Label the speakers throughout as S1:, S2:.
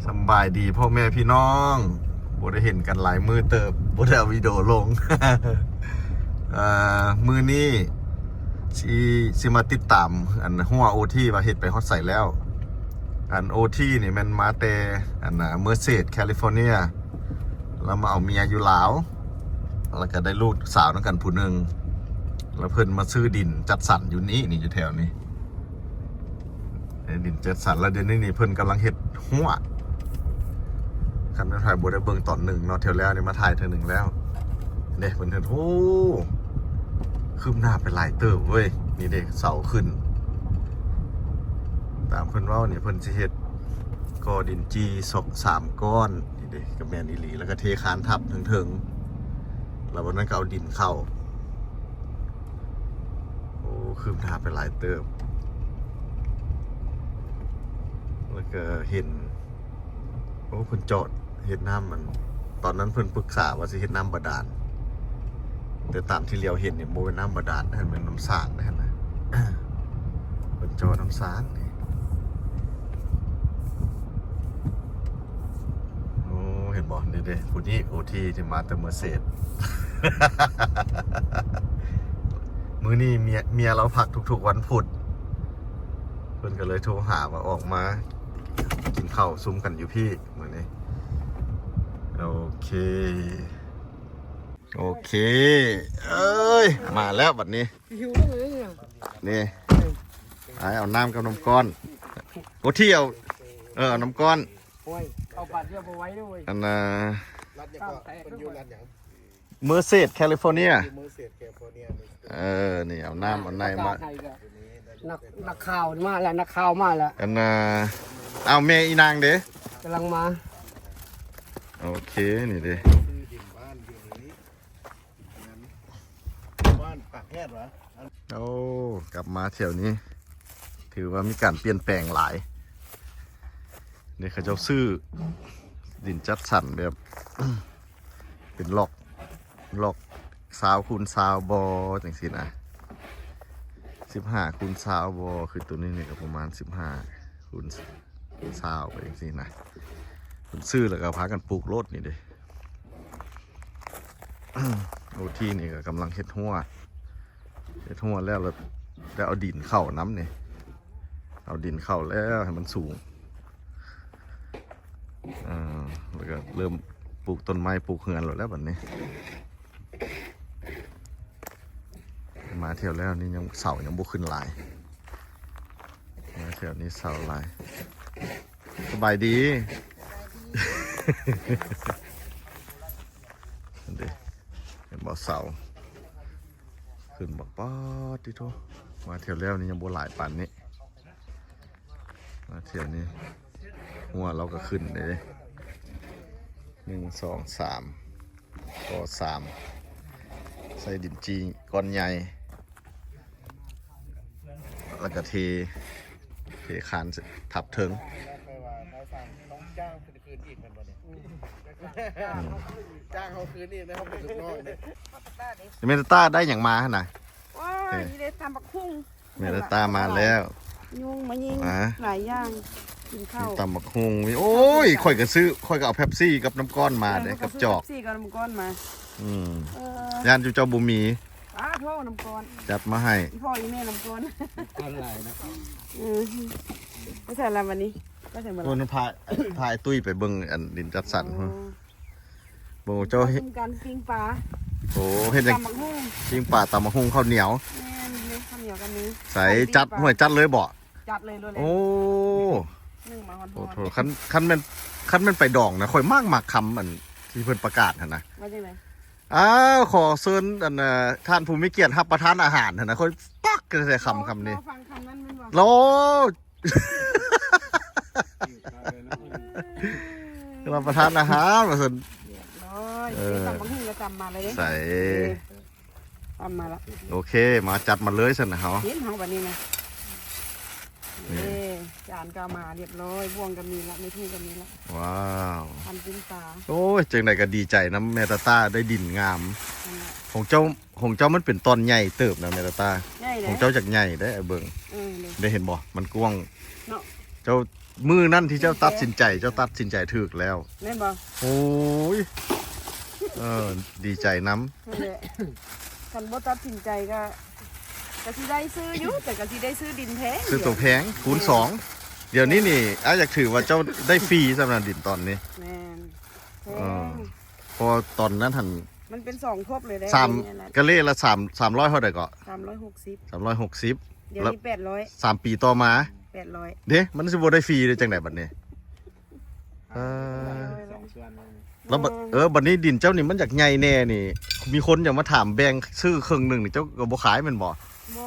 S1: สบายดีพ่อแม่พี่น้องบ่ได้เห็นกันหลายมือเติบบ่ได้เอาวิดีโอลง มือนี้สิมาติดตามอันหัวโอทีว่าเฮ็ดไปฮอดใส่แล้วอันโอทีนี่มันมาแต่อันเมอร์เซดแคลิฟอร์เนียแล้วมาเอาเมียอยู่ลาวแล้วก็ได้ลูกสาวนั่งกันผู้หนึ่งแล้วเพิ่นมาซื้อดินจัดสรรอยู่นี่อยู่แถวนี้ดินจัดสรรแล้วเดี๋ยวนี้เพิ่นกำลังเฮ็ดหัวคันถ่ายบ่ได้เบิ่งตอนหนึ่งเนาะแถวแล้วนี่มาถ่ายเทื่อหนึ่งแล้วเด้เพิ่นเฮ็ดโอ้คืบหน้าไปหลายเติบเว้ยนี่เด้เสาขึ้นตามเพิ่นเว้านี่เพิ่นสิเฮ็ดก่อดินจี3ก้อนนี่เด้กับแม่นอีหลีแล้วก็เทคานทับถึงแล้ววันนั้นก็เอาดินเข้าโอ้คืบหน้าไปหลายเติบแล้วก็เห็นโอ้เพิ่นจอดเฮ็ดน้ำมันตอนนั้นเพิ่นปรึกษาว่าสิเฮ็ดน้ำบาดาลแต่ตามที่เลียวเห็นเนี่ยโมเป็นน้ำบาดาลนะเป็นน้ำสางนะฮะ เพิ่นจอดน้ำสางนี่โอ้เห็นบ่นี่เด้ผู้นี้โอทีที่มาแต่เมอร์เซด มื้อนี้เมียเราพักทุกๆวันพุธเพิ่นก็เลยโทรหาว่าออกมากินข้าวซุ้มกันอยู่พี่มื้อนี้โอเคเอ้ยมาแล้วบัดนี้
S2: หิวแล้วเลยเนี่ย
S1: นี่เอาน้ำกับน้ำก้อนโอ้ที่เอาน้ำก้อน
S2: โอ้ยเอาปัดเยอะไปไว้ด้วย
S1: อัน
S3: รัฐยังก็มันอยู่รัฐยัง
S1: เมอร์เซดแคลิฟอร์เนีย
S3: อยู่เมืองเศษแคลิฟอร์เนีย
S1: นี่เอาน้ำเอาในมา
S2: นักข่าวมาแล้วนักข่าวมาแล้ว
S1: อันเอาเมอีนางเด้
S2: กำลังมา
S1: โอเคนี่เด้
S3: คือดินบ้านอยู่นี้บ้านปากแคบเหรอ
S1: โอ้กลับมาแถวนี้ ถือว่ามีการเปลี่ยนแปลงหลายนี่เขาเจ้าซื้อดินจัดสรรแบบ เป็นล็อก20x20บอจังสินะ15x20บอคือตัวนี้เนี่ยก็ประมาณ15x20ไปจังสินะผมซื้อแล้วก็พากันปลูกรถนี่เด้ โอทีนี่ก็กำลังเฮ็ดหัวแล้วเอาดินเข้าน้ำเนี่ยเอาดินเข้าแล้วให้มันสูงแล้วก็เริ่มปลูกต้นไม้ปลูกเฮือนแล้วแบบนี้มาเที่ยวแล้วนี่ยังเสายังบุขึ้นลายมาเที่ยวนี้เสาลายสบายดีเด็กเห็นบ่เสาขึ้นบอกป๊อดดิโทมาเที่ยวแล้วนี่ยังบุหลายปันนี้มาเที่ยวนี้หัวเราก็ขึ้นเลย1 2 3ก็3ใส่ดินจีก้อนใหญ่แล้วก็เทคานทับเถิง
S3: ไปว่าเราสั่งต้องจ้างคืนอีกเป็นวันนี้จ้างเขาคืนอีกนะครับเป็นลูกน้องเนี่ย
S1: เมตต้าได้อย่างมาขนาด
S4: ว้านี่ได้ทำบักคุ้ง
S1: เมตต้ามาแล้ว
S4: ยุงมายิงหลายอย่างกินข้าว
S1: ตำบักฮุงโอ้ยค่อยก็เอาเป๊ปซี่กับน้ำก้อนมาเด้กับจอก
S4: ซี่กับน้ำก้อนมา
S1: ย่านเจ้าบุมี
S4: ป้าโทษน้ำก้อน
S1: จัดมาให้
S4: อีพ่ออีแม่น้ำก้อน
S2: อะไรนะ
S4: ไม่ใช่อะไรวันนี้ก็ใช่เหมือน
S1: โอ้นพายตุ้ยไปเบิ่งอันดินจัดสรรโบเจ้า
S4: ทำการปิ้งปลา
S1: โอ้เห็นยัง
S4: ตำบักหุ่ง
S1: ปิ้งป่าตำบักฮุงข้าวเหนียว
S4: แม่นี่ข้าวเหนียวกันนี้
S1: ใส่จัดหน่วยจัดเลยบ่
S4: จัดเลยเลย
S1: โอ้
S4: นึ่งมาฮอน
S1: โอ้โหคันมันไปดองนะค่อยมากคำอันที่เพิ่นประกาศนะ
S4: ว่าจังไง
S1: อ้าวขอเชิญอันท่านผู้มีเกียรติรับประทานอาหารนะค่อยปักกันใส่คำนี้
S4: ฟังคำนั้นมันว่า
S1: โลรับประทานอาหารมาสิ
S4: ตำบักหุ่งก็ตำมาเลย
S1: ใส่
S4: ตำมาละ
S1: โอเคมาจัดมาเลยสินะเขา
S4: เห็นเขาแบบนี้นะจานก็มาเรียบร้อยบ่วงก็มีละไม่ทุ่งก็มีละ
S1: ว้าว
S4: ทำปิ้งปลา
S1: โอ้ยจังใดก็ดีใจนะแมตาต้าได้ดินงามของเจ้ามันเป็นตอนใหญ่เติบนะแมตาต้า
S4: ง่ายเล
S1: ขอย งเจ้าจากใหญ่ได้ไอ้เบิ่ง
S4: เลย
S1: ได้เห็นบ่มันกว้าง
S4: เนาะ
S1: เจ้า มือนั่นที่เจ้าตัดสินใจถูกแล้ว
S4: แม่นบ่
S1: โอ้ยดีใจน้
S4: นั่นแหละคันบ่ตัดสินใจก็สิได้ซื้ออยู่แต่ก็สิได้ซื้อดินแพง
S1: ำซื้อตัวแพงคูณ2เดี๋ยวนี้นี่อยากถือว่าเจ้าได้ฟรีสำหรับดินตอนนี้
S4: แม่นแพ
S1: เออง พอตอนนั้นหัน
S4: มันเป็น2ทบเลยได้
S1: 3กะเล่ละ300เท่าใดก็
S4: 360
S1: 360
S4: เดี๋ยวนี้800
S1: 3 ปีต่อมา
S4: 800
S1: เด้มันสิบ่ได้ฟรีได้จังไดบัดนี้เออ
S3: สองส่วนนั่น
S1: แล้วบัดนี้ดินเจ้านี่มันอยากใหญ่แน่นี่ มีคนอยากมาถามแบ่งซื้อครึ่งหนึงนี่เจ้าก็บ่ขายแม่นบ่
S4: บ่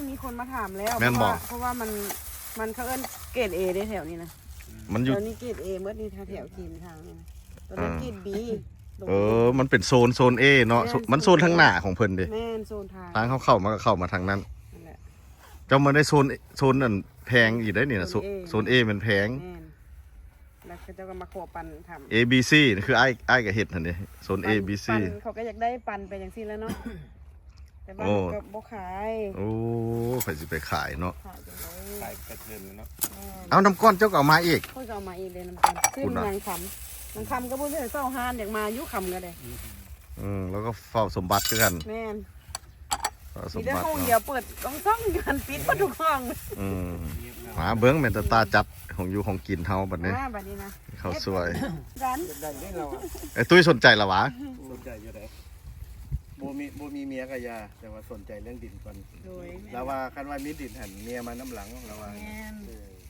S4: มีคนมาถามแล้ว
S1: แม่นบ่
S4: เพราะว่ามันเขาเอิ้นเกรด A ได้แถวนี้นะ
S1: มันอยู่
S4: แถวนี้เกรด A เมื่อนี้แถวทีมทางนี่นะตอนนั้นเกรด B
S1: มันเป็นโซน A เนาะมันโซนทางหน้าของเพิ่นเด้
S4: แม่นโซนทาง
S1: ทางเข้ามาก็เข้ามาทางนั้น
S4: นั่นแหละ
S1: เจ้ามาได้โซนนั่นแพงอีกได้นี่นะโซน A มันแพง
S4: แม่นแล้วก็เจ้าก็มาขอปันทำ
S1: A B C นี่คือไอ้กับเฮ็ดนั่นเด้โซน A B C
S4: ปันเขาก็อยากได้ปันไปอย่างซี่แล้วเนาะแต่บ้าน
S1: โอ้
S4: ก็บ่ขาย
S1: โอ้ใครสิไปขายเนาะ
S4: ขายจังได๋
S3: ใส่กระเทินเนาะ
S1: เอาน้ำก้อนเจ้าก็เอามาอีก
S4: เพิ่นก็เอามาเองเลยน้ำกันซื้อ
S1: คุณน่ะ
S4: นางคำนางคำก็บ่ได้เศร้าหานอยากมาอยู่คำก็ได้
S1: แล้วก็เฝ้าสมบัติคือกัน
S4: แม่น
S1: เฝ้าส
S4: มี
S1: ม
S4: แต่
S1: บัติ
S4: ห้อง
S1: เนาะ
S4: เดียวเปิดต้องซ่องกันปิดบ่ทุกห้อง
S1: หาเบิ้งแม่นแต่ตาจัดของอยู่ของกินเฮาบัดนี้
S4: บัดนี้นะ
S1: เขาสวย
S4: ร้าน
S3: ได้ได้เราอะ
S1: ไอ้ตุ้ยสนใจละวะ
S3: สนใจอยู่ไหนโบมีเมียกับยาแต่ว่าสนใจเรื่องดินก่อน
S4: โดย
S3: เราว่าคันว่ามีดินหันเมียมาน้ำหลังเราว่า
S4: แม่น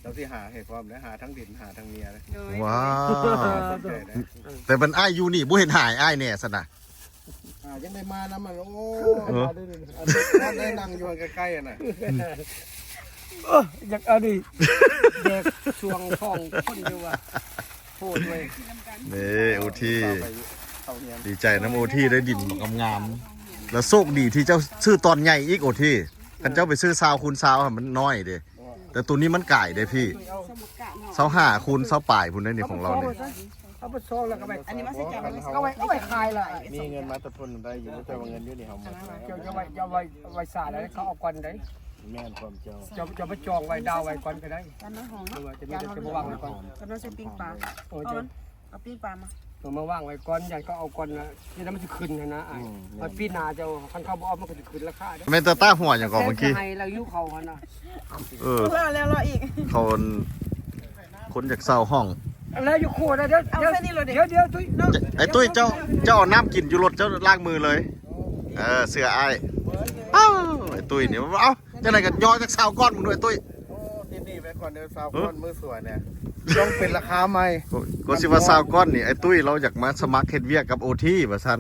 S3: เราที่หาเหตุความและหาทั้งดินหาทั้งเมียเลย
S4: โดย
S1: ว้าว
S3: สนใจนะ
S1: แต่มันอ้ายอยู่นี่บ่เห็นหายอ้ายแน่ซะนะ
S3: ยังได้มานะมันโอ้
S1: เออ
S3: ได้นั่งอยู่ใกล้ๆอ่ะนะ
S2: อยากเอาดิเด็กช่วงท้องคนอยู่ว่าโหดเว้ย
S1: นี่โอที
S3: เข้าเฮียน
S1: ดีใจน้ำโอทีได้ดินงามๆแล้วโชคดีที่เจ้าซื้อตอนใหญ่อีกโอทีกันเจ้าไปซื้อซาวคูณซาวมันน้อยเด้แต่ตัวนี้มันก่ายเด้พี่
S4: สมุดกะเนาะ
S1: ซาวห้าคูณซาวป่ายพุ่นได้นี่ของเราเนี่ย
S2: เอาไปโซ่แล้วก็ไป
S4: อันนี้มาใส่จานเลย
S2: เอาไว้คลายละ
S3: มีเงินมาตะทุนได้อยู่แต่ว่าเงินอยู่นี่เขาหมด
S2: เจ้าจะไว้สาดแล้วเขาเอาก่อนได้
S3: แม่นความเจ้า
S2: จะไปจองไว้ดาวไว้ก่อนก็ได้
S4: จานน้ำหอม
S2: หรือ
S4: เนาะ
S2: ว่าจะมีจะมาวางไว้ก่อน
S4: จานน้ำเส้นปิ้งปลา
S2: โอ้
S4: เอา
S2: จะ
S4: มันเอาปิ้งปลามา
S2: มาวางไว้ก่อนยันก็เอาก่อนนะนี่แล้วมันจะขึ้นนะมันปีหน้าเจ้าคันเขาบอกมันก็จะขึ้นราคาเด้อ
S1: แม่นแตต้าหัวอย่างก่อนเมื่อกี้
S2: ให้เรายุเขาหันนะ
S4: แล้วรออีก
S1: เขาคนจากเศร้าห้อง
S2: แล้วอยู่คู่นะเดี๋ยว
S4: เอาเส้นนี้เลยดิ
S2: เดี๋ยวตุ้ย
S1: ไอ้ตุ้ยเจ้าเอาน้ำกินอยู่รถเจ้าล้างมือเลย เสื้ออ้ายอ้าวไอ้ตุ้ยเนี่ยเอ้าจะไหนกันย่อจากเศร้าก้อนมึงด้วยตุ้ย
S3: โอ้ที่นี่ไปก่อนเดี๋ยวสาวก้อนมือสวยเนี่ยต้องเป็นราคาใหม่
S1: ก็สิว่าเศร้าก้อนนี่ไอ้ตุ้ยเราอยากมาสมัครเฮ็ดเวียกกับโอทีว่าซั่น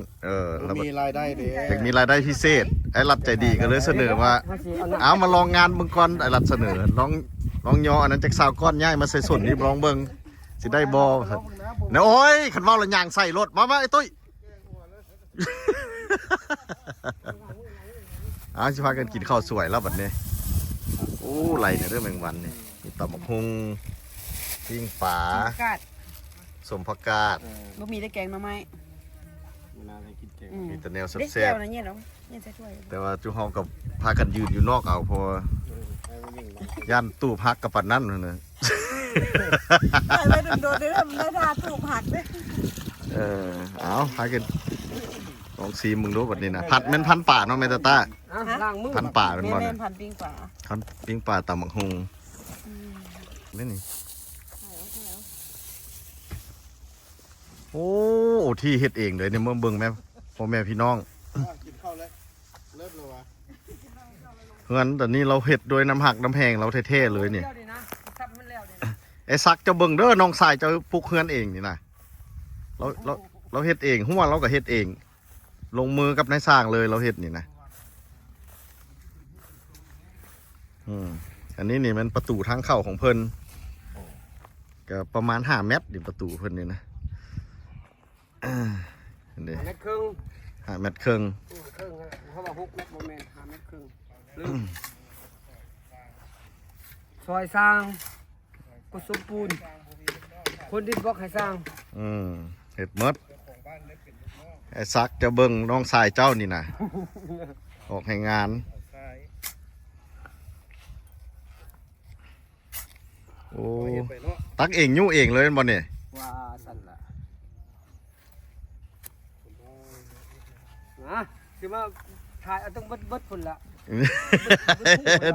S1: แล้ว
S3: มีรายได้ดี
S1: อยากมีรายได้พิเศษไอ้รัฐใจดีก็เลยเสนอว่า เอามาลองงานมึงก่อนไอ้รัฐเสนอลองย่ออันนั้นจากเศร้าก้อนย้ายมาใส่ส่วนนี้ลองเบิ่งสิได้บ่ครับนะโอ้ยขันเว้าแล้วย่างใส่รถมาไอ้ตุ้ย สิพากันกินข้าวสวยแล้วบัดนี้โอ้ไรเนี่ยเรื่องแมงวันนี่มีตำบักฮุงปิ้งปลา
S4: กาด
S1: สมผักกาด
S4: บ่มีได้แกงมาไหม
S3: เวลาได้กินเก่ง
S1: มีแต่แนว
S4: ได้
S1: แซ่
S4: แก้
S1: บ
S4: วนะเนี่ยเนาะเนี่ยใส่ถ้วย
S1: ๆแต่ว่าจุเฮากับพากันยืนอยู่นอกเอาเพอย่านตู้พักกับปันนั่นนั่นน่ะ
S4: ได้โดนได้ได้ทาถูกผักเลย
S1: เอาพากันลองซีมึงดูบัดนี้นะผัดแม่นพันป่าเนาะแม่ตาต้า
S2: ล้างมือ
S1: พันป่าเป็นบ่
S4: แม่
S1: เนี่ย
S4: พันปิ้งปลา
S1: พันปิ้งปลาตำบักฮุงนี่นี่โอ้ที่เฮ็ดเองเลยเนี่ยเมื่อเบิ่งแม่พ่อแม่พี่น้อง
S3: กินข้าวเลยเริ่มเลยวะ
S1: เฮือนแต่นี่เราเฮ็ดโดยน้ำหักน้ำแพงเราเท่ๆเลยเนี่ย
S2: แล้วดินะซับมันแล้วดิ
S1: ไอ้ซักเจ้าเบิ่งเด้อน้องสายเจ้าปลูกเฮือนเองนี่นะเราเฮ็ดเองหัวเราก็เฮ็ดเอง ลงมือกับนายสร้างเลยเราเฮ็ดนี่นะอันนี้นี่มันประตูทางเข้าของเพิ่นก็ประมาณ5 เมตรดิประตูเพิ่นนี่นะนี่
S2: เม็ดครึ่ง
S1: 5 เมตรครึ่ง
S2: ครึ่งเขาบอก6 เม็ดโมเมนต์5 เม็ดครึ่งลืมซอยสร้างกุศลปูนคนที่บอกให้สร้าง
S1: เฮ็ดหมดไอ้ซักจะเบิ่งน้องสายเจ้านี่นะออกให้งาน
S3: ใช่
S1: โ โอ้
S3: เฮ็ดไปเนาะ
S1: ตักเองยู่เองเลยบ่เนี่ย
S2: ว่าสั่นล่ะนะสิมาถ่ายเอาต้องเบิดพุ่นละ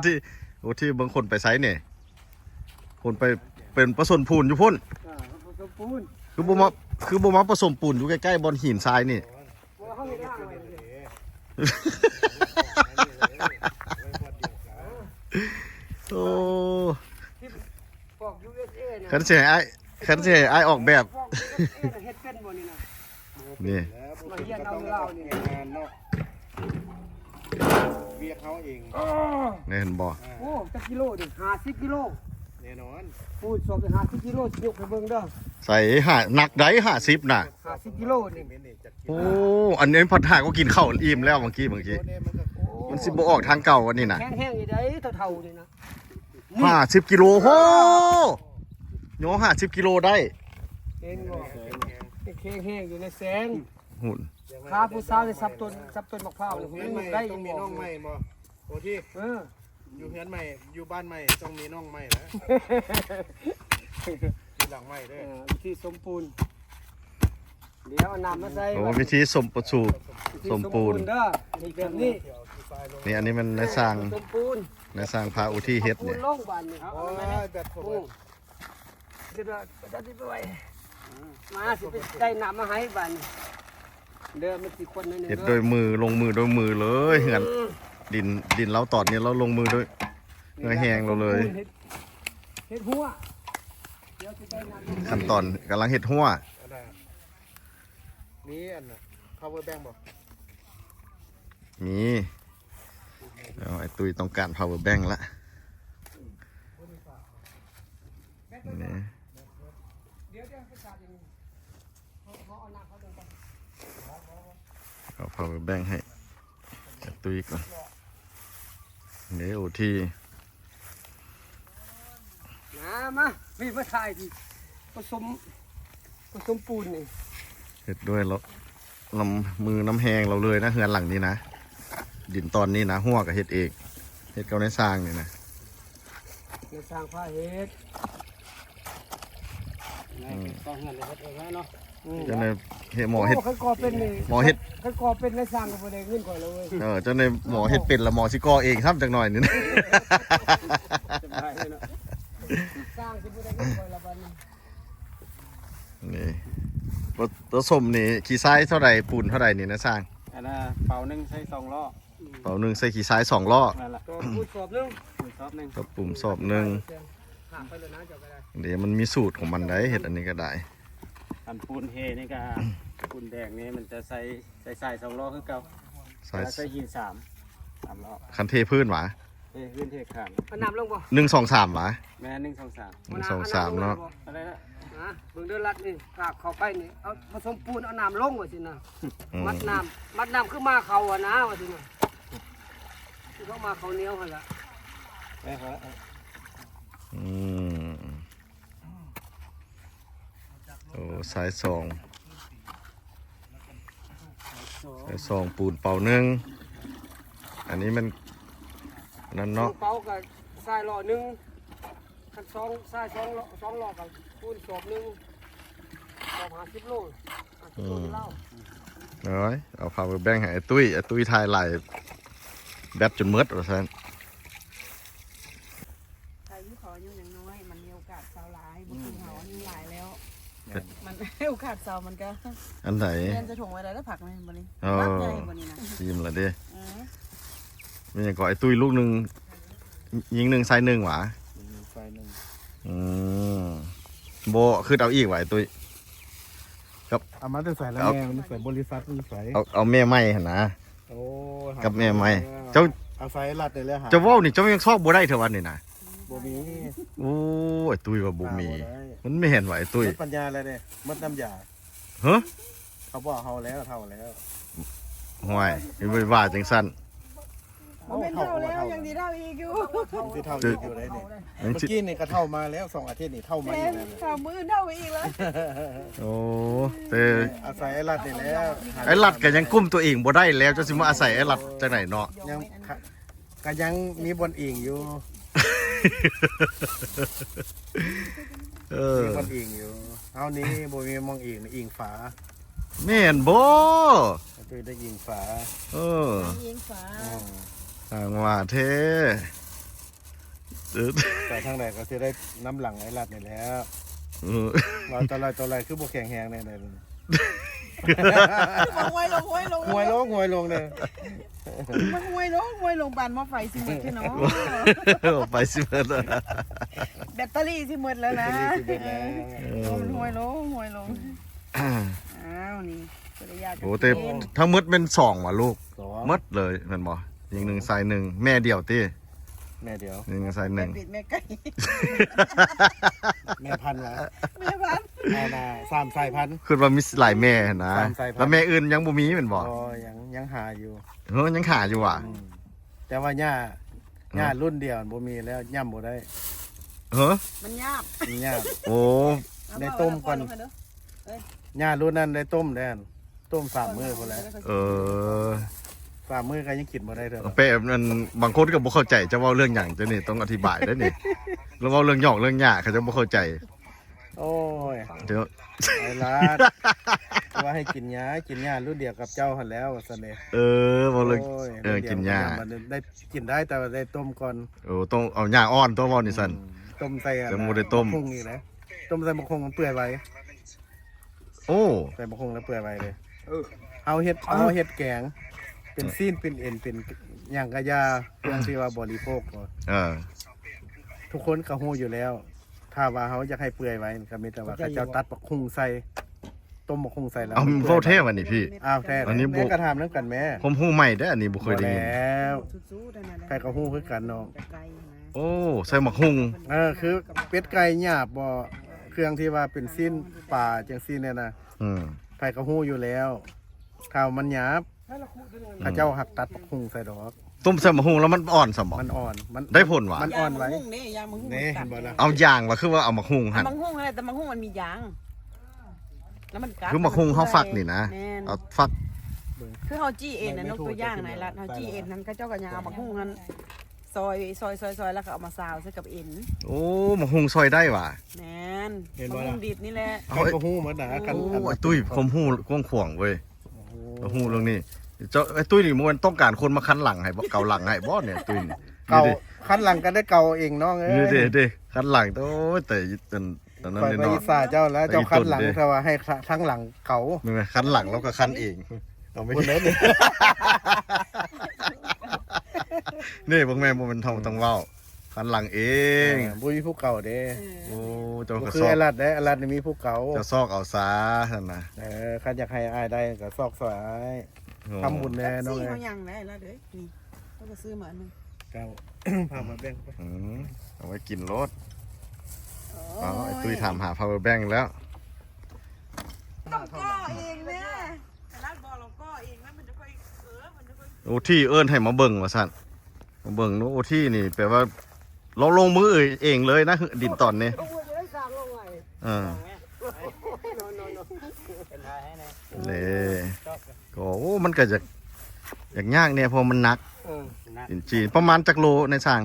S1: ที่โอ้ที่บางคนไปไซส์เนี่ยคนไปเป็นผสมปูนอยู่พุ่น
S2: ผสมปูน
S1: คือบ่มาผสมปูนอยู่ใกล้ๆบอนหินทรายนี่
S2: ว่าเขาไม่ได้เลย
S1: โอ้
S2: ที่พวก USA เนี่ย
S1: คันสิให้อ้ายออกแบบ
S2: พวก USA น่ะเฮ็ดเป็นบ่นี่นะ
S1: นี่
S3: แล้วพวกคุณก็ต้องงานเนาะเวียกเขาเอง
S1: นี่เห็นบ่
S2: โอ้จักกิโลดิ50กิโล
S3: แน่นอน
S2: พูดสอบไป50กิโลสิยกไปเบิ่งเด้อ
S1: ใส่หนักได้50น่ะ
S2: 50กิโลนี่
S3: เมนนี่จักกิน
S1: โอ้อันนี้พัดหาก็กินข้าวอิ่มแล้วเมื่อกี้
S3: โอ้เนี่ยมันก็
S1: มันสิบ่ออกทางเก่าวันนี้น่ะ
S2: แห้งๆอีได้เท่าๆนี่นะ
S1: 50กิโลโหโย50กิโลได้
S2: เห็นบ่แห้งๆอยู่ในแสง
S1: หุ่น
S2: พาผู้สาวได้ซับต้นมะพร้าวนี่ผม
S3: เฮือน
S2: ยัง
S3: ใหม่
S2: ได้
S3: ต้องมีน้องใหม่บ่โอ้ที่
S2: เออ
S3: อยู่เฮือนใหม่อยู่บ้านใหม่ต้องมีน้องใหม่แล้วทีหลังใหม่เด้อ
S2: วิธีสมปูนเดี๋ยวเอาน้ำมาใส่
S1: โอ้วิธีสมประสูตร สมปูน
S2: เด้อนี่แบบนี้
S1: นี่อันนี้มันในสร้าง
S2: สมปูน
S1: ในสร้างพาอุที่เฮ็ด
S2: ปู
S1: เนี่
S2: น
S1: ย
S2: ลงบานนี่
S3: โอ้ยแบบผม
S2: โอ้เดี๋ยวจะไปไว้มาสิไปได้น้ำมาให้บานนี่เด้อมันสิคนนึง
S1: เฮ็ดโดยมือลงมือโดยมือเลยเหือนดินเราตอดนี่เราลงมือด้วยเนื้อแห้งเราเลย
S2: เฮ็ดหัวเดี๋ยวสิได้น้ำ
S1: ขั้นตอนกำลังเฮ็ดหัว
S3: อันน่ะนี่อันน่ะ power bank บ่
S1: มีเอาไอ้ตุ้ยต้องการ power bank ละนี่
S2: เดี๋ยวไปสาดอย่างนี้เขาเอาน้ำเขาเดินไป
S1: เอา power bank ให้ไอ้ตุ้ยก่อนเดี๋ยวที่
S2: มาพี่มาถ่ายดิผสมปูนนี่
S1: เฮ็ดด้วยแล้วน้ำมือน้ำแห้งเราเลยนะเฮือนหลังนี้นะดินตอนนี้นะหัวกับเฮ็ดเองเฮ็ดเก่าในสร้างนี่นะ
S2: ในสร้างผ้าเฮ็ดต้องเงินเลยเฮ็ดเองนะเนาะ
S1: เจ้าในเฮ็ดหมอเฮ็ด
S2: เขาก่อเป็นนี่
S1: หมอเฮ็ด
S2: เขาก่อเป็นในสร้างก็บ่ได้เงินก่อนเลย
S1: เจ้าในหมอเฮ็ดเป็นละหมอสิก่อเองครับจักหน่อยนี่นะ
S2: สร้างสิบ่ได้เงินก่อนละบัดนี้
S1: นี่ผสมนี่ขี้ทรายเท่าไหร่ปูนเท่าไหร่นี่นะสร้าง
S5: อันน่ะเป่าหนึ่งใช้2 ล้อ
S1: เป่าหนึ่งใส่ขี้ทราย2ล้อ
S5: นั่นแหละ
S2: ก็พูดสอบนึง
S5: รอบหนึ่ง
S1: กับปุ่มสอบหนึ่ง
S2: หาไปเลยนะเจ้าก็ได้
S1: เดี๋ยวมันมีสูตรของมันได้เฮ็ดอันนี้ก็ได้
S5: อันปูนเฮนี่ก็ ปูนแดงนี่มันจะใส่2 ล้อคือเก่า
S1: ใส่
S5: แล้วใส่หิน3 ล้อ
S1: คันเทพื้นหวะ
S5: ขึ้นเทขาน
S2: เอาน้ำลงบ่
S1: 1 2 3หวะ
S5: แม่1 2 3
S1: 1 2 3เนาะ
S5: อะไรนะ
S2: นะเบิ่งเด้อรัดนี่กากเข้าไปนี่เอาผสมปูนเอาน้ำลงว่าสินะ
S1: อืม
S2: มัดน้ำคือมาเขาอะนะว่าสินะคือเขามาเขาเหนียวหั่นล่ะ
S1: อืมโอ้สายสองปูนเป่าหนึ่งอันนี้มันนั่นเนาะ
S2: เป่ากับทรายหล่อหนึงคันสองทราย2หล่อกับปูนสอบหนึงสอบ50โล50โลเล่า
S1: น้อยเอาพาไปแบ่งให้ไอ้ตุ้ยทายไหลแบตจนมืดว่าซั่น
S4: ใครที่ขออยู่อย่างน้อยมันมีโอกาสเซาหลายบ่คือเฮาอยู่หลายแล้ว มัน โอกาสเซามันก็
S1: อันไหน
S4: เรียนจะถงไว้ได้แล้วผักมันบ่นี่
S1: อ๋อ
S4: มักใหญ่บ่นี่นะ
S1: ทีมละเด้
S4: อือ
S1: มีอย่างก่อไอ้ตุ้ยลูกหนึ่งยิงหนึ่งใส่หนึ่งหวะ
S3: ไฟหนึ่ง
S1: อืมโบคือเอาอีกหวะไอ้ตุ้ย
S3: เอามาจะใส่แล้วแม่มันใส่บริษัทมันใส่
S1: เอาแม่ไม้หั่นนะ
S3: โอ้
S1: กับแม่ไม้เจ้า
S3: เอาไฟรัดได้แล้วหา
S1: เจ้าเว้านี่เจ้ายังชอบบ่ได้เท่าวันนี่นะ
S3: บ่มี
S1: โอ้ไอ้ตุ้ยว่าบ่มี
S3: บ่ได้
S1: มันไม่เห็นว่าไอ้ตุ้ย
S3: มดปัญญาแล้วเนี่ยมดน้ำยา
S1: เฮ้อ
S3: เขาบอกเฮาแล้วเท่าแล้ว
S1: ห่วยไม่ว่าจังสั้น
S4: บ่แม่นเท่าแล้วยังดีเท่าอีกอยู่
S3: ที่เท่าอีกอยู่ได้เนี่ย
S1: ยัง
S3: เมื่อ
S1: สิ
S3: กี้นี่ก็เท่ามาแล้ว2 อาทิตย์นี่เท่ามา
S4: แม่
S3: อีก
S4: น
S3: แล้ว
S4: เท่ามื้อเท่าอีกแล้ว
S1: โอ้แต่
S3: อาศัยไอ้รัดนี่แล้ว
S1: ไอ้ลัดก็ยังกุ้มตัวเองบ่ได้แล้วจะสิมาอาศัยไอ้ลัดจังไหนเนาะ
S3: ยังก็ยังมีบนอิงอยู่
S1: เออ
S3: มีคนอิงอยู่เอานี้บ่มีมองอิงนะอิงฝา
S1: แม่นบ่
S3: ตุ้ยได้อิงฝา
S1: เออ
S4: ยิงฝา
S3: อืม
S1: ทางว่าเท่เออ
S3: แต่ทางไหนก็สิได้น้ำหลังไอ้รัดนี่แหล้ว
S1: เออ
S3: ว่าตัวไรคือบ่แข็งแฮงแน่เลย
S4: มาห้วยลงห้วยลง
S3: หวยลงเลย
S4: มาห้วยลงบานหม้อไฟสิหมดพี่น้อง
S1: เอาไปสิเพิ่นอะ
S4: แบตเตอรี่สิหมดแล้วนะ
S3: สิเป็นแล้ว
S4: มันห้วยลงอ้าวนี่ภรรยาจะ
S1: โอ้แต่ทั้งหมดเป็น2ว่ะลูก
S3: สอง
S1: หมดเลยแม่นบ่ยิง1ใส่1แม่เดียวติ
S3: แม่เดียว
S1: 1ใส่
S4: แม่
S1: 1
S4: ปิดแม่ไก่
S3: แม่พันธุ์วะ
S4: แม่พัน
S3: เอามา3สายพันธุ์
S1: คือว่ามีหลายแม่นะ
S3: สามสายพันธุ์
S1: แล้วแม่อื่นยังบ่มีแม่นบ่
S3: ก็ยังหาอยู่
S1: เฮ้ยยังขาอยู่อ่ะ
S3: อืมแต่ว่าหญ้ารุ่นเดียวบ่มีแล้วย่ำบ่ได้
S1: เฮ้อ
S4: มันยาบ
S3: มีหญ้า
S1: โอ้
S3: ในต้มก่อน หญ้ารุ่นนั้นได้ต้มแดนต้ม3มื้อพุ่นแหล้ว
S1: เออ
S3: 3มื้อก็ยังกินบ่ได้เด้อ
S1: เป๊ะมันบางคนก็บ่เข้าใจจะเว้าเรื่องหยังจะนี่ต้องอธิบายได้อนี่แล้วเว้าเรื่องหยอกเรื่องหยาเขาจะบ่เข้าใจ
S3: โอ้ย
S1: เดี๋ยว
S3: ไอ้ลาดว่าให้กินหญ้ารุ่นเดียวกับเจ้าหั่นแล้วว่าซั่นเด้
S1: เออเว้าเรื่อง
S3: โอ้ย
S1: กินหญ้า
S3: มันได้กินได้แต่ว่าได้ต้มก่อน
S1: โอ้ต้องเอาหญ้าอ่อนตัวเว้านี่ซั่น
S3: ต้มใส่อะ
S1: แต่บ่ได้ต้ม
S3: พุงนี่แหละต้มใส่มะคงมันเปื่อยไว้
S1: โอ้
S3: ใส่มะคงแล้วเปื่อยไว้เลยเอาเฮ็ดแกง เป็นซีนเป็นเอ็นเป็นอย่างกะยาเพื่อที่ว่าบริโภคก่อน
S1: เออ
S3: ทุกคนก็ฮู้อยู่แล้ว ถ้าว่าเขาอยากให้เปื่อยไว้ก็มีแต่ว่าเขาเจ้าตัดมะคงใส่ต้มมะคงใส่แล้ว
S1: เอา
S3: มัน
S1: โฟเทวันนี้พี่
S3: อ้าวแท้
S1: อันนี้
S3: แม่ก็ทำนำกันแม่
S1: ผมฮู้ใหม่เด้ออันนี้บ่เคยได้ยิน
S3: แล้ว
S4: สู้ๆได้นะ
S3: ใครก็ฮู้คือกันเนาะ
S4: จะไกลนะ
S1: โอ้ใส่หมักฮุง
S3: คือเป็ดไก่หยาบบ่เครื่องที่ว่าเป็นซีนป่าจังซี่เนี่ยนะ
S1: อืม
S3: ใครก็ฮู้อยู่แล้วข้าวมันหยาบเข้าเจ้าหักตัดมะคงใส่ดอก
S1: ต้มใส่หมักฮุงแล้วมันอ่อนสมบ่
S3: มันอ่อนมัน
S1: ได้ผลวะ
S3: มันอ่อนไว้
S4: ยางมะฮุ่งนี่ยางมะฮุ่ง
S3: นี่
S4: กัด
S3: เห็นบ่ล่ะ
S1: เอาอย่างว่าคือว่าเอาหมักฮุงหั่น
S4: มังหุ่งอะไรแต่มังหุ่งมันมียาง แล้วมันกัด
S1: คือหมักฮุงเฮาฟักนี่นะ
S4: แม่น
S1: เอาฟัก
S4: คือเฮาจี้เอ็นนะนกตัวย่างไหนละเฮาจี้เอ็นนั้นก็เจ้าก็ยังเอามังหุ่งนั้นซอยแล้วก็เอามาซาวใส่กับเอ็น
S1: โอ้หมักฮุงซอยได้ว่ะ
S4: แม่นมังหุ่งดิบนี่แหละ
S3: ใครก็ฮู้หมดนะกัน
S1: โอ้
S3: อัน
S1: ไอ้ตุ้ยผมฮู้กว้างขวางเว้ยฮู้เรื่องนี้เจ้าไอ้ตุ้ยนี่มันต้องการคนมาคันหลังให้บ่เกาหลังให้บ่เนี่ยตุ้ยนี่
S3: เก่าขั้นหลังก็ได้เก่าเองน้องเอ้
S1: นี่
S3: ย
S1: ดิคันหลังโอ้ยแต่ตอนนั้น
S3: คอย
S1: นี่
S3: ไป
S1: เนาะ
S3: อิสาเจ้าแล้วเจ้าขั้นหลังถ้าว่าให้ทั้งหลังเก่า
S1: มึงคันหลังแล้วก็คันเองเอาไม่
S3: คนเลยนี่
S1: นี่พวกแม่บ่มันต้องเว้าคันหลังเอง
S3: บุญผู้เก่าเด้
S1: โอ้เจ้า
S3: บ่
S1: ก็
S3: คือ
S1: ซอก
S3: ไอ้รัดเด้ไอ้รัดนี่มีผู้เก่า
S1: เจ้าซอกเอาซาซั่นน่ะ
S3: คันอยากให้อายได้ก็ซอกซอยอ้ายทำบุญแน่น้อง
S4: ซี่
S3: เอ้ย
S4: เขายังได้แล้วเด้อนี่เขาก็ซื้อมาอันนึง
S3: เก่า พามาแบ่งไป
S1: อืมเอาไว้กินรถเอาไอ้ตุ้ยถามหา power bank แล้ว
S4: ต้องก่อเองแม่แต่รัดบอเราก่อเองแล้วมันจะค่อยมันจะค่อย
S1: โอ้ที่เอิ้นให้มาเบิ่งว่าซั่นมาเบิ่งโอ้ที่นี่แปลว่าเราลงมือเองเลยนะดินตอนนี้
S2: ต้องว่าจะได้สร้างลงไว้
S1: เออ
S5: เป็นไทยให้แน่
S1: เลยก็โอ้มันก็จะอย่างยากเนี่ยเพอมันหนัก
S5: นะ
S1: จริงๆประมาณจักโลในสร้าง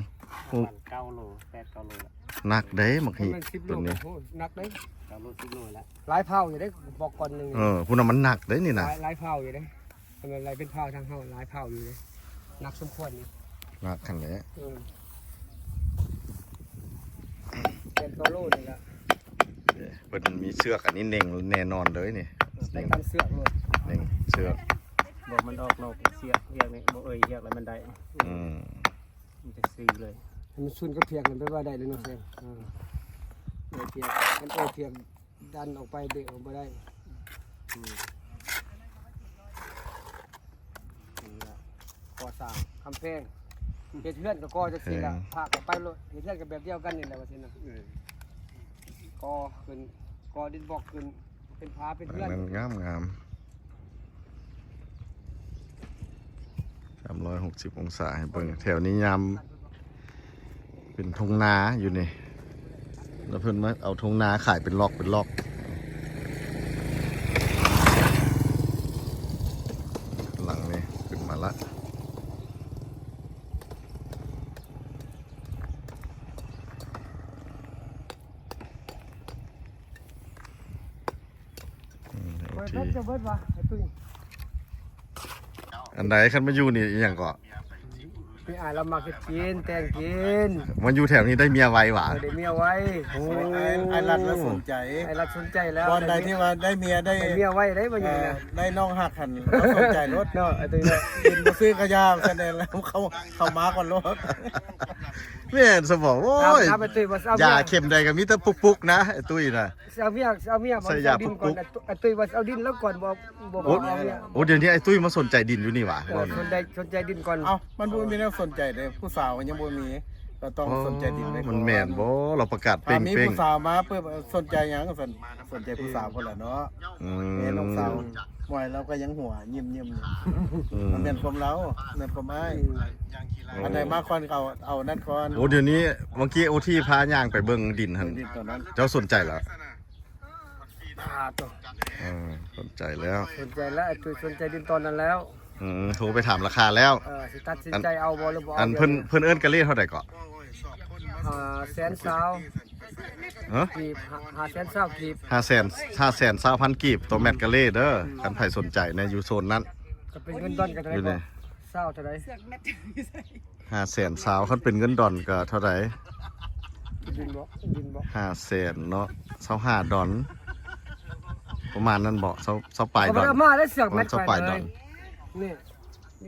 S5: ประมาณ9 โล 8 9 โลละ
S1: หนักเด้บางที
S2: มัน10
S1: ตั
S2: โล
S1: วนี้
S2: โอ้หนักเด้
S5: 9 โล 10 โลละ
S2: หลายเผาอยู่ได้บอกก่อนหนึง
S1: เออคุณน่ะมันหนักเด้นี่นะ
S2: หลายเผาอยู่ได้ทำไมหลายเป็นเผาทางเฮาหลายเผาอยู่เด้หนักสมควรนี่
S1: หนักขันเลย
S2: เป็นตัวโลนี่ละ
S1: เพิ่นมีเชือกอันนี้เน่งแน่นอนเลยนี่
S2: ได้ตามเสือกเลย
S1: เน่งเชือก
S5: บอกมันออกนอกเสียกเรียกนี่บ่เอ่ยเรียกแล้วมันได้
S1: อืม
S5: มันจะซีเลย
S2: มันซุนก็เพียงกันไปว่าได้เลยเนาะแฟนเพียงมันเพียงดันออกไปเบรกออกมาได้ก่อสร้างคำแพงเฮ็ดเฮือนก็ก่อจะสิละภาคก็ไปเลยเฮ็ดเฮือนก็แบบเดียวกันนี่แหละว่าซั่นน่ะก่อขึ้นก่อดินบอกขึ้นเป็นผาเป็น
S1: อัน
S2: เฮือน
S1: นั้นงาม360องศาให้เบิ่งแถวนี้ยามเป็นทงนาอยู่นี่แล้วเพิ่นมาเอาทงนาขายเป็นล็อกหลังนี่ขึ้นมาละ ที่
S2: จะเบิดวะไอ้ตุ้ย
S1: อันใดคันมาอยู่นี่อหย่างก็
S2: พี่อ่านเรามากินแต่งกิน
S1: มันอยู่แถวนี้ได้เมียไวหวะ
S2: เดี๋ยวเมียไว้
S3: โอ้ยไอ้รัดแล้วสนใจ
S2: ไอ้รักสนใจแล้ว
S3: วันใดที่ว่าได้เมียได้
S2: ไอ้เมียไว้ได้มาอยู่นะ
S3: ได้น้องหักหันแล้วสนใจรถ
S2: เนาะไอ้ตุ้ยเนาะ
S3: กินมาซื้อกระยาแสดงแล้วเขามาก่อนรถ
S1: แม่นสมองโอ้ย
S2: ถามไอ้ตุ้ยว่าเอา
S1: ยาเข็มใดก็มีแต่ปุกๆนะไอ้ตุ้ยน่ะ
S2: เอาเมียบอก
S1: ใส่ยา
S2: เอาดินก่อน
S1: ปุ๊บ
S2: ไอ้ตุ้ยว่าเอาดินแล้วก่อนบอกเอาเมีย
S1: โอ้เดี๋ยวนี้ไอ้ตุ้ยมาสนใจดินอยู่นี่หว่า
S2: สนใจดินก่อน
S3: เอ้ามันบ่มีแนวสนใจเลยผู้สาวมันยังบ่มีก็ต้องสนใจดินเลย
S1: มันแม่นบ่เราประกาศเป้
S3: ถ้าง มี
S1: เป้ง
S3: ผู้สาวมาเพื่อสนใจหยังก็สนใจผู้สาวคนละเนาะ
S1: อื
S3: แม่น้องสาว
S1: ม
S3: มวยเราก็ยังหัวยิ้ม
S1: อืม
S3: มันแม่นความเราแม่นความอ้ายอันใดมาคอนเอานั่นคอน
S1: โอ้เดี๋ยวนี้เมื่อกี้โอที่พาย่างไปเบิ่งดินหั่น
S3: ดินตอนนั้น
S1: เจ้าสนใจแล้ว
S2: ตัว
S1: สนใจแล้ว
S2: สนใจแล้วไอ้ตุ้ยสนใจดินตอนนั้นแล้ว
S1: โทรไปถามราคาแล้ว
S2: สิตัดสินใจเอาบ่หรือบ่
S1: อันเพิ่นเอิ้นกะเล่เท่าไหร่ก่อน
S2: แสนสาว
S1: ฮะ
S2: กีบแสนสาวกีบ
S1: 520,000กีบตัวแมตกะเล่เด้อกันไผสนใจในอยู่โซนนั้น
S2: ก็เป็นเงินดอนกันเท่าไห
S1: อยู่
S2: ร่
S1: นี่
S2: เศร้าเท่าไหร่
S4: เสือกแมท
S1: 500,000คันเป็นเงินดอนก็เท่าไหร่
S2: ดินบ่
S1: 500,000เนาะ25ดอนประมาณนั้นบ่20ปลายดอน
S2: เอามาได้เสือกแมท
S1: 20ปลายดอน
S2: นี่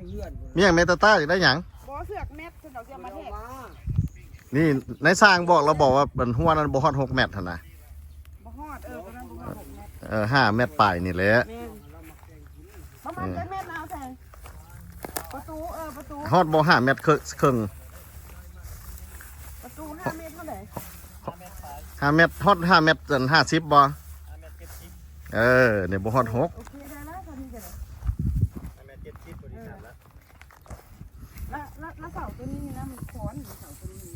S2: เลื่อน
S1: มีหยังเมตาต้าอยากได้หยัง
S4: บ่เสือกแมทเดี๋ยวจะมาแทก
S1: นี่ในสร้างบอกเราบอกว่ามันหัวนั้นบ่ฮอด6เมตรหั่นน่ะ
S4: บ่ฮอดประมาณ6เมตร
S1: 5เมตรปลายนี่แหละ
S4: แม่นประมาณ7เมตรนะเอาใส่ประตูประตู
S1: ฮอดบ่5เมตรครึ่ง
S4: ประตู5เมตรเท่าไหร่
S1: 5เมตรฮอด5เมตรจัน50บ่เนี่ยบ่ฮอด6
S4: โอเคได้แล้วตอนนี้ก็ได้แล้วเสาตัวนี้นี่นะมันโค้นเสาตัวนี้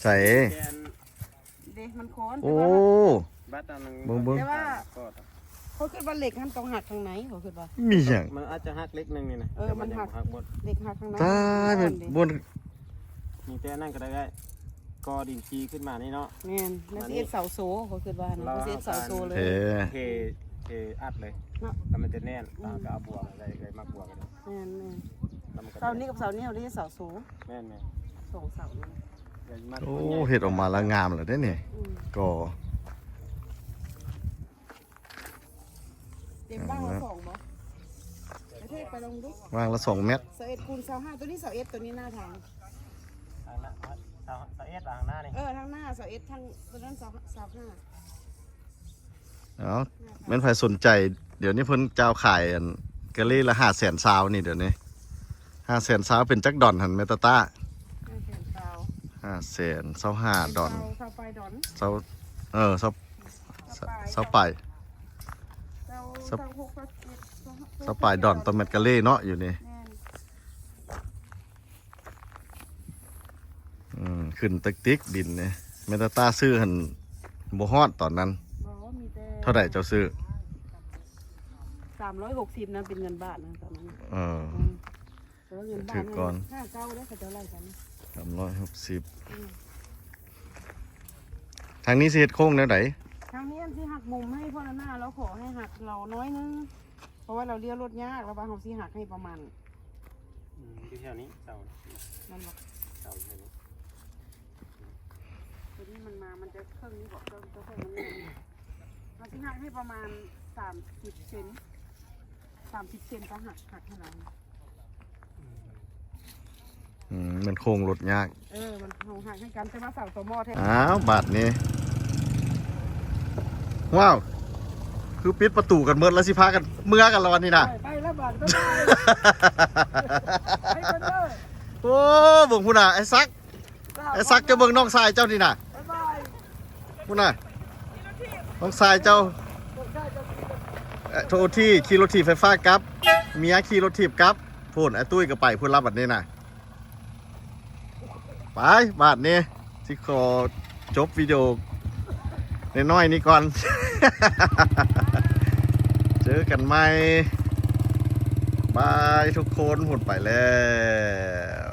S1: ใส่
S5: แกน
S4: เด็มันโค้น
S1: โอ้
S5: บัตรอันนึง
S1: เบิ่ง
S4: แต่ว่าเขาคิดว่าเหล็กมันต้องหักทางไหนเขาคิดว่า
S1: มีหยัง
S5: มันอาจจะหักเล็กนึงนี่นะ
S4: มันหัก
S5: หักหมด
S4: เหล็กหักทางไหน
S1: ตายเป็นบน
S5: มีแต่นั่นก็ได้กอดินชีขึ้นมานี่เนาะ
S4: แม่นแล้วสิเอ็ดเสาโซเขาคิดว่านะสิเอ็ดเสาโซเลย
S1: เฮ้
S5: เทอัดเลย
S4: เนาะ
S5: แล้วมันจะแน่นตาก็เอาบวกอะไรเลยมาบวกกัน
S4: แม่น
S5: แล้วมันก็
S4: เสานี้กับเสานี้เขาเรียกเสาโซ
S5: แม่น
S4: สองเสานี่
S1: โอ้เฮ็ดออกมาแล้วงามเลยเด้นี่ก็
S4: เต็มบ้างละสองบ่ประเทศไปลงดู
S1: วางละ2เมตร
S4: เสาเอ็ดคูณเสาห้าตัวนี้เสาเอ็ดตัวนี้หน้าทาง
S5: ทางหน้าเสาเอ็ดทางหน้านี่
S4: ทางหน้าเสาเอ็ดทางตัวนั้นเสาห้า
S1: เอาแม่นไผสนใจ เดี๋ยวนี้เพิ่นเจ้าขายอันกะเล่ละ500,000ซาวนี่เดี๋ยวนี้500,000ซาวเป็นจักดอนหั่นเมตาต้า 500,000 25ดอน
S4: เสาปลายดอน
S1: เซาเซาปลาย
S4: เสาหกเสาเจ็ด
S1: เซาปลายดอนตัวแมตกะเล่เนาะอยู่นี่
S4: แม่น
S1: ขึ้นติ๊กดินนี่เมตาต้าซื้อหั่นบ่ฮอดตอนนั้น
S4: บอกว่ามีแต่
S1: เท่าไหร่เจ้าซื้อ
S4: 360นะเป็นเงินบาทนะตอนนั้น แต่ว่าเงินบาท
S1: ถือก่อน
S4: 59แล้วเขาจะไล่กัน
S1: 360ทางนี้สิเฮ็ดโค้งแนวไหน
S4: ทางนี้อันที่หักมุมให้พ่อหน้าแล้วขอให้หักเราน้อยนึงเพราะว่าเราเลี้ยวรถยากแล้วบางเขาสิหักให้ประมาณ
S5: ที่แถวนี้เสา
S4: นั่นหรอก
S5: เสาแถวนี้
S4: ทีนี้มันมามันจะเครื่องนี้บอกเครื่องมันนี่มันสิหักให้ประมาณ30 เซน30 เซนก็หักให้เรา
S1: มันโค้งรถยาก
S4: มันเอาหักให้กันแต่ว่าเสาตัวหม้อแท้
S1: อ้าวบาทนี้ว้าวคือปิดประตูกันเมื่อแล้วสิพากันเมื่อกันรอนนี่นะ
S2: ไปแล้วบาทไปกันเด้อ
S1: โอ้เบิ่งพุ่นน่ะไอ้ซักจะเบิ่งน้องชายเจ้านี่น่ะ
S2: บ๊ายบาย
S1: พุ่นน่ะน้องชายเจ้าโทษที่ขี่รถถีบไฟฟ้ากับเมียขี่รถถีบกับพุ่นไอ้ตุ้ยก็ไปพุ่นรับบัดนี้น่ะไปบาทนี้สิขอจบวิดีโอน้อยๆนี้ก่อน เจอกันใหม่บายทุกคนหมดไปแล้ว